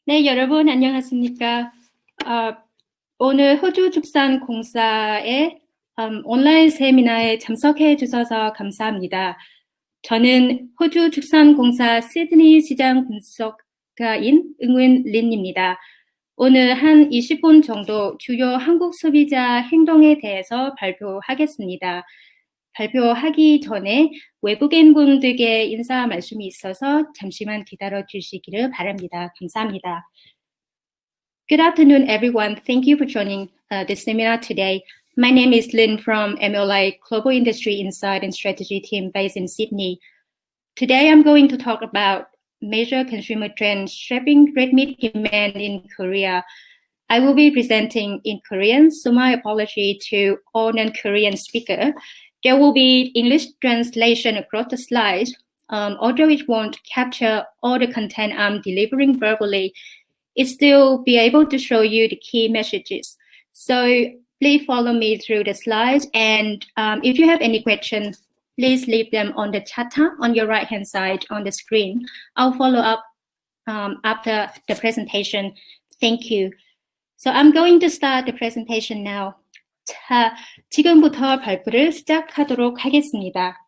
네, 여러분 안녕하십니까? 오늘 호주축산공사의 온라인 세미나에 참석해 주셔서 감사합니다. 저는 호주축산공사 시드니 시장 분석가인 응은 린입니다. 오늘 한 20분 정도 주요 한국 소비자 행동에 대해서 발표하겠습니다. 발표하기 전에 외국인 분들께 인사 말씀이 있어서 잠시만 기다려 주시기를 바랍니다. 감사합니다. Good afternoon, everyone. Thank you for joining this seminar today. My name is Lynn from MLI Global Industry Insight and Strategy team based in Sydney. Today, I'm going to talk about major consumer trends shaping red meat demand in Korea. I will be presenting in Korean, so my apology to all non-Korean speakers. There will be English translation across the slides, although it won't capture all the content I'm delivering verbally. It still be able to show you the key messages. So please follow me through the slides, and if you have any questions, please leave them on the chat on your right-hand side on the screen. I'll follow up after the presentation. Thank you. So I'm going to start the presentation now. 자, 지금부터 발표를 시작하도록 하겠습니다.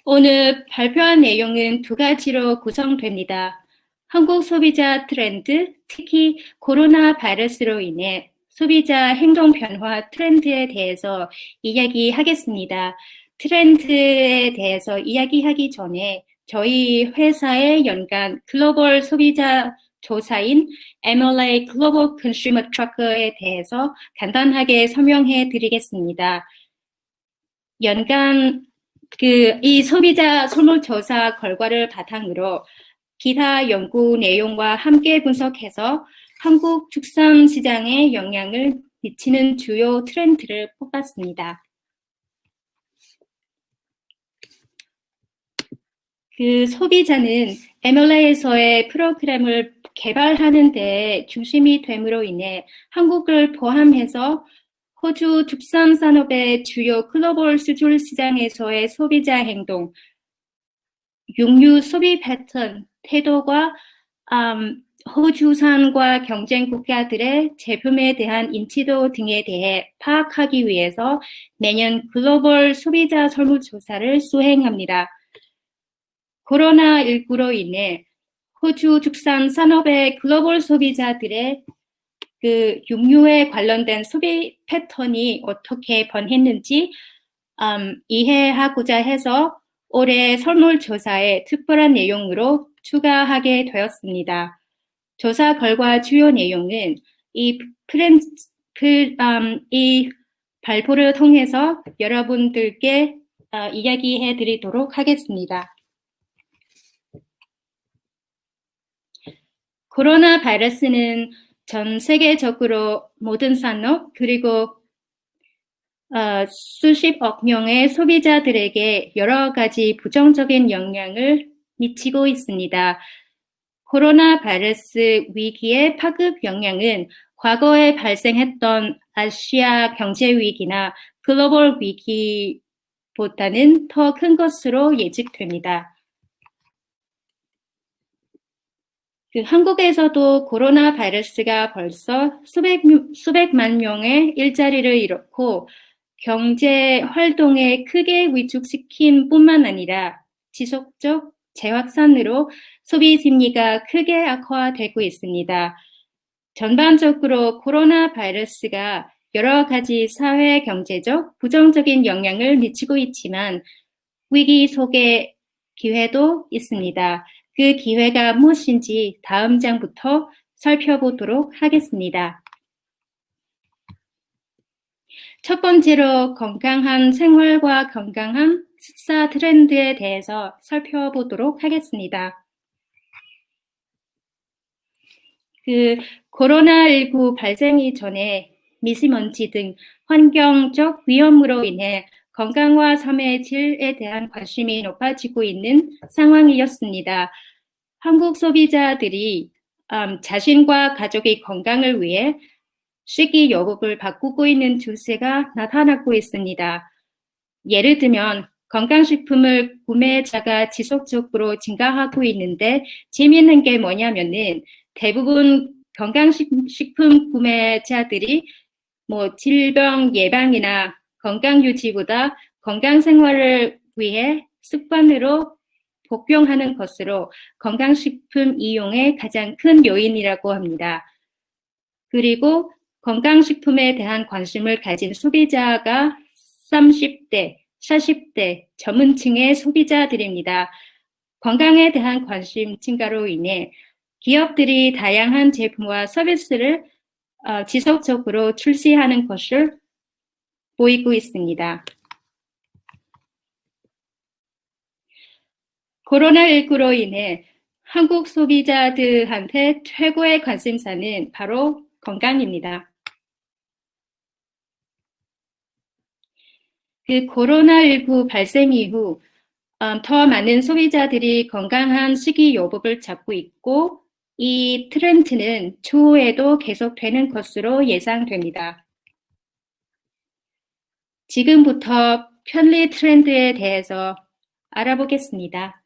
오늘 발표한 내용은 두 가지로 구성됩니다. 한국 소비자 트렌드, 특히 코로나 바이러스로 인해 소비자 행동 변화 트렌드에 대해서 이야기하겠습니다. 트렌드에 대해서 이야기하기 전에 저희 회사의 연간 글로벌 소비자 조사인 MLA 글로벌 컨슈머 트래커에 대해서 간단하게 설명해 드리겠습니다. 연간 이 소비자 설문조사 결과를 바탕으로 기타 연구 내용과 함께 분석해서 한국 축산 시장에 영향을 미치는 주요 트렌드를 뽑았습니다. 소비자는 MLA에서의 프로그램을 개발하는 데 중심이 됨으로 인해 한국을 포함해서 호주 축산산업의 주요 글로벌 수출 시장에서의 소비자 행동, 육류 소비 패턴, 태도가 호주산과 경쟁 국가들의 제품에 대한 인지도 등에 대해 파악하기 위해서 매년 글로벌 소비자 설문조사를 수행합니다. 코로나19로 인해 호주 축산 산업의 글로벌 소비자들의 육류에 관련된 소비 패턴이 어떻게 변했는지 이해하고자 해서 올해 설문조사에 특별한 내용으로 추가하게 되었습니다. 조사 결과 주요 내용은 이 발표를 통해서 여러분들께 이야기해 드리도록 하겠습니다. 코로나 바이러스는 전 세계적으로 모든 산업 그리고 수십억 명의 소비자들에게 여러 가지 부정적인 영향을 미치고 있습니다. 코로나 바이러스 위기의 파급 영향은 과거에 발생했던 아시아 경제 위기나 글로벌 위기보다는 더 큰 것으로 예측됩니다. 한국에서도 코로나 바이러스가 벌써 수백만 명의 일자리를 잃었고 경제 활동에 크게 위축시킨 뿐만 아니라 지속적 재확산으로 소비 심리가 크게 악화되고 있습니다. 전반적으로 코로나 바이러스가 여러 가지 사회 경제적 부정적인 영향을 미치고 있지만 위기 속에 기회도 있습니다. 그 기회가 무엇인지 다음 장부터 살펴보도록 하겠습니다. 첫 번째로 건강한 생활과 건강한 식사 트렌드에 대해서 살펴보도록 하겠습니다. 코로나19 발생 이전에 미세먼지 등 환경적 위험으로 인해 건강과 삶의 질에 대한 관심이 높아지고 있는 상황이었습니다. 한국 소비자들이 자신과 가족의 건강을 위해 식이요법을 바꾸고 있는 추세가 나타나고 있습니다. 예를 들면 건강식품을 구매자가 지속적으로 증가하고 있는데 재미있는 게 뭐냐면은 대부분 건강식품 구매자들이 질병 예방이나 건강 유지보다 건강 생활을 위해 습관으로 복용하는 것으로 건강식품 이용의 가장 큰 요인이라고 합니다. 그리고 건강식품에 대한 관심을 가진 소비자가 30대, 40대 젊은층의 소비자들입니다. 건강에 대한 관심 증가로 인해 기업들이 다양한 제품과 서비스를 지속적으로 출시하는 것을 보이고 있습니다. 코로나19로 인해 한국 소비자들한테 최고의 관심사는 바로 건강입니다. 그 코로나19 발생 이후 더 많은 소비자들이 건강한 식이요법을 찾고 있고 이 트렌드는 추후에도 계속되는 것으로 예상됩니다. 지금부터 편리 트렌드에 대해서 알아보겠습니다.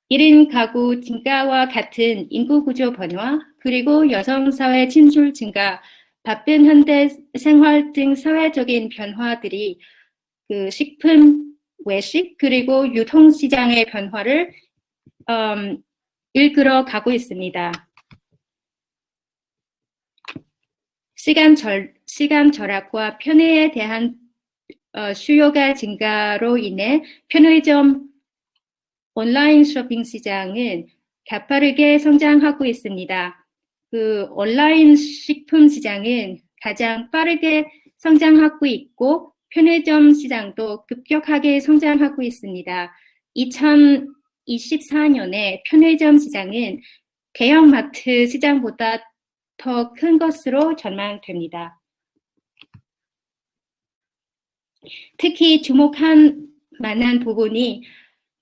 1인 가구 증가와 같은 인구 구조 변화, 그리고 여성 사회 진출 증가, 바쁜 현대 생활 등 사회적인 변화들이 그 식품, 외식, 그리고 유통시장의 변화를 이끌어 가고 있습니다. 시간 절약과 편의에 대한 수요가 증가로 인해 편의점 온라인 쇼핑 시장은 가파르게 성장하고 있습니다. 그 온라인 식품 시장은 가장 빠르게 성장하고 있고 편의점 시장도 급격하게 성장하고 있습니다. 2024년에 편의점 시장은 대형마트 시장보다 더 큰 것으로 전망됩니다. 특히 주목할 만한 부분이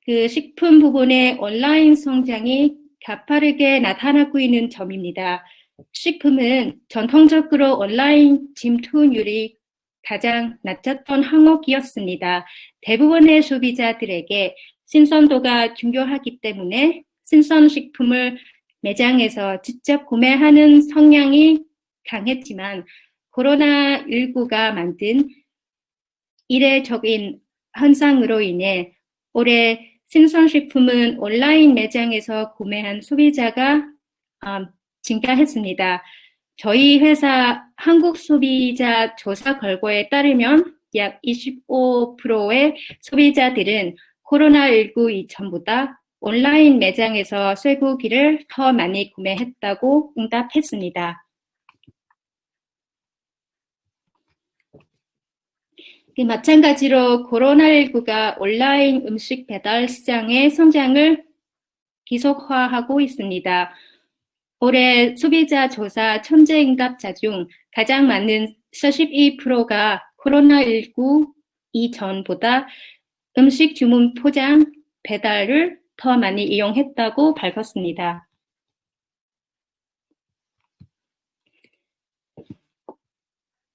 그 식품 부분의 온라인 성장이 가파르게 나타나고 있는 점입니다. 식품은 전통적으로 온라인 침투율이 가장 낮았던 항목이었습니다. 대부분의 소비자들에게 신선도가 중요하기 때문에 신선식품을 매장에서 직접 구매하는 성향이 강했지만 코로나19가 만든 이례적인 현상으로 인해 올해 신선식품은 온라인 매장에서 구매한 소비자가 증가했습니다. 저희 회사 한국소비자 조사 결과에 따르면 약 25%의 소비자들은 코로나19 이전보다 온라인 매장에서 쇠고기를 더 많이 구매했다고 응답했습니다. 마찬가지로 코로나19가 온라인 음식 배달 시장의 성장을 기속화하고 있습니다. 올해 소비자 조사 천재 응답자 중 가장 많은 42%가 코로나19 이전보다 음식 주문 포장 배달을 더 많이 이용했다고 밝혔습니다.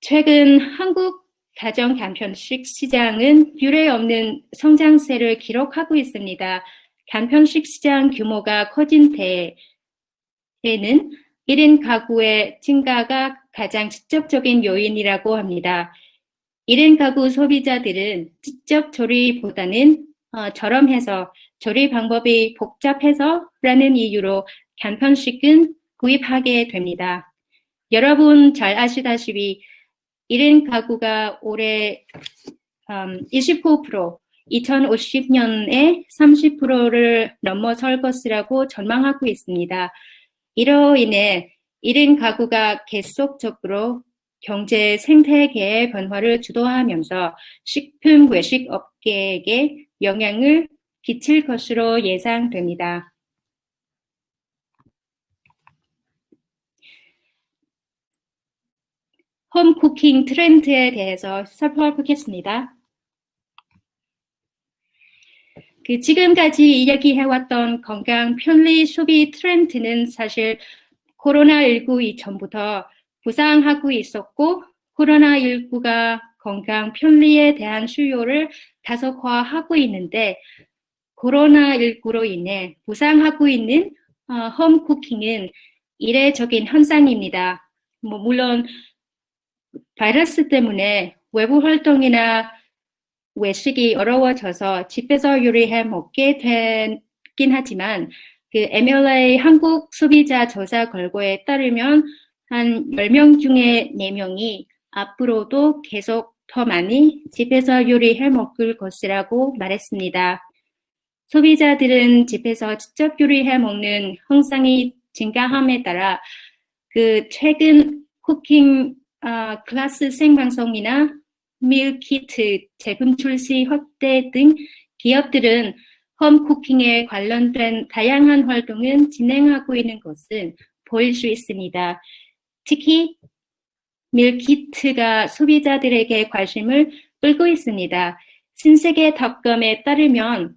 최근 한국 가정 간편식 시장은 유례 없는 성장세를 기록하고 있습니다. 간편식 시장 규모가 커진 데에는 1인 가구의 증가가 가장 직접적인 요인이라고 합니다. 1인 가구 소비자들은 직접 조리보다는 저렴해서 조리 방법이 복잡해서라는 이유로 간편식은 구입하게 됩니다. 여러분 잘 아시다시피 1인 가구가 올해 29%, 2050년에 30%를 넘어설 것이라고 전망하고 있습니다. 이로 인해 1인 가구가 계속적으로 경제 생태계의 변화를 주도하면서 식품 외식 업계에게 영향을 끼칠 것으로 예상됩니다. 홈쿠킹 트렌드에 대해서 살펴보겠습니다. 지금까지 이야기해왔던 건강 편리 소비 트렌드는 사실 코로나19 이전부터 부상하고 있었고 코로나19가 건강, 편리에 대한 수요를 다소화하고 있는데 코로나19로 인해 부상하고 있는 홈쿠킹은 이례적인 현상입니다. 물론 바이러스 때문에 외부 활동이나 외식이 어려워져서 집에서 요리해 먹게 되긴 하지만 그 MLA 한국 소비자 조사 결과에 따르면 한 10명 중에 4명이 앞으로도 계속 더 많이 집에서 요리해 먹을 것이라고 말했습니다. 소비자들은 집에서 직접 요리해 먹는 현상이 증가함에 따라 그 최근 쿠킹 클래스 생방송이나 밀키트 제품 출시 확대 등 기업들은 홈쿠킹에 관련된 다양한 활동을 진행하고 있는 것을 보일 수 있습니다. 특히 밀키트가 소비자들에게 관심을 끌고 있습니다. 신세계닷컴에 따르면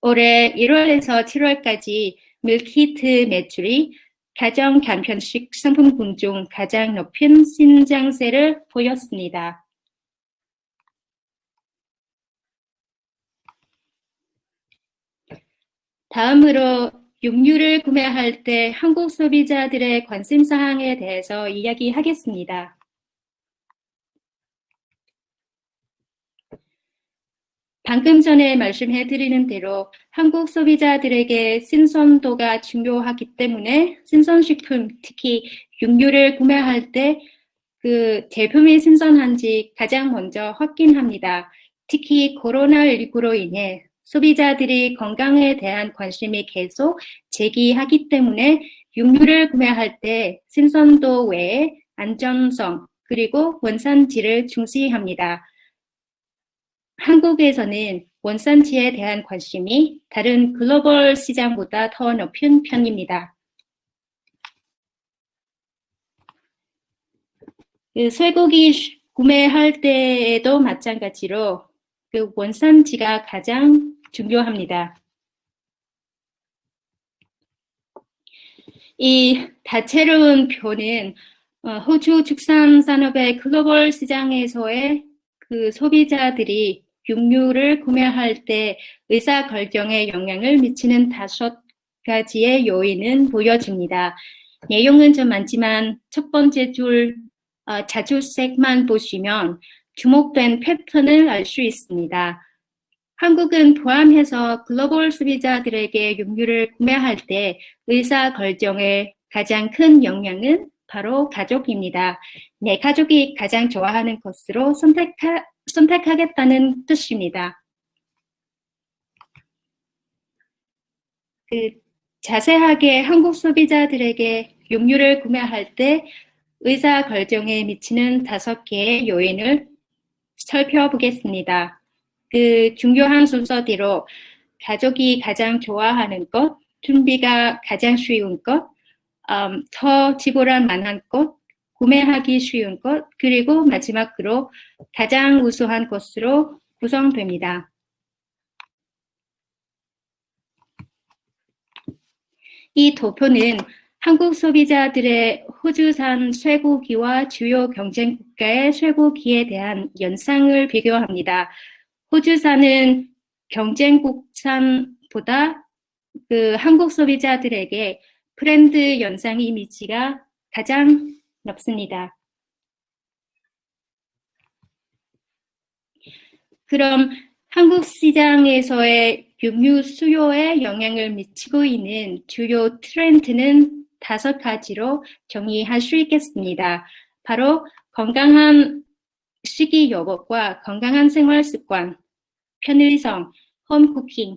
올해 1월에서 7월까지 밀키트 매출이 가정 간편식 상품군 중 가장 높은 신장세를 보였습니다. 다음으로 육류를 구매할 때 한국 소비자들의 관심사항에 대해서 이야기하겠습니다. 방금 전에 말씀해드리는 대로 한국 소비자들에게 신선도가 중요하기 때문에 신선식품, 특히 육류를 구매할 때 그 제품이 신선한지 가장 먼저 확인합니다. 특히 코로나19로 인해 소비자들이 건강에 대한 관심이 계속 제기하기 때문에 육류를 구매할 때 신선도 외에 안전성 그리고 원산지를 중시합니다. 한국에서는 원산지에 대한 관심이 다른 글로벌 시장보다 더 높은 편입니다. 그 쇠고기 구매할 때에도 마찬가지로 그 원산지가 가장 중요합니다. 이 다채로운 표는 호주 축산 산업의 글로벌 시장에서의 그 소비자들이 육류를 구매할 때 의사결정에 영향을 미치는 5가지의 요인은 보여집니다. 내용은 좀 많지만 첫 번째 줄 자주색만 보시면 주목된 패턴을 알 수 있습니다. 한국은 포함해서 글로벌 소비자들에게 육류를 구매할 때 의사결정에 가장 큰 영향은 바로 가족입니다. 내 가족이 가장 좋아하는 것으로 선택하겠다는 뜻입니다. 자세하게 한국 소비자들에게 육류를 구매할 때 의사결정에 미치는 5개의 요인을 살펴보겠습니다. 그 중요한 순서대로 가족이 가장 좋아하는 것, 준비가 가장 쉬운 것, 더 지불할 만한 것, 구매하기 쉬운 것, 그리고 마지막으로 가장 우수한 것으로 구성됩니다. 이 도표는 한국 소비자들의 호주산 쇠고기와 주요 경쟁 국가의 쇠고기에 대한 연상을 비교합니다. 호주산은 경쟁국산보다 그 한국 소비자들에게 브랜드 연상 이미지가 가장 높습니다. 그럼 한국 시장에서의 육류 수요에 영향을 미치고 있는 주요 트렌드는 5가지로 정의할 수 있겠습니다. 바로 건강한 식이 여법과 건강한 생활 습관, 편의성, 홈쿠킹,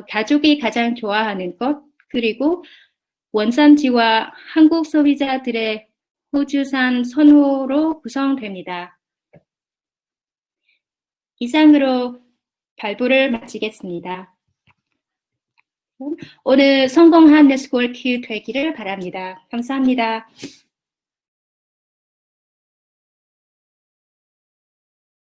가족이 가장 좋아하는 것, 그리고 원산지와 한국 소비자들의 호주산 선호로 구성됩니다. 이상으로 발표를 마치겠습니다. 오늘 성공한 네트워크 되기를 바랍니다. 감사합니다.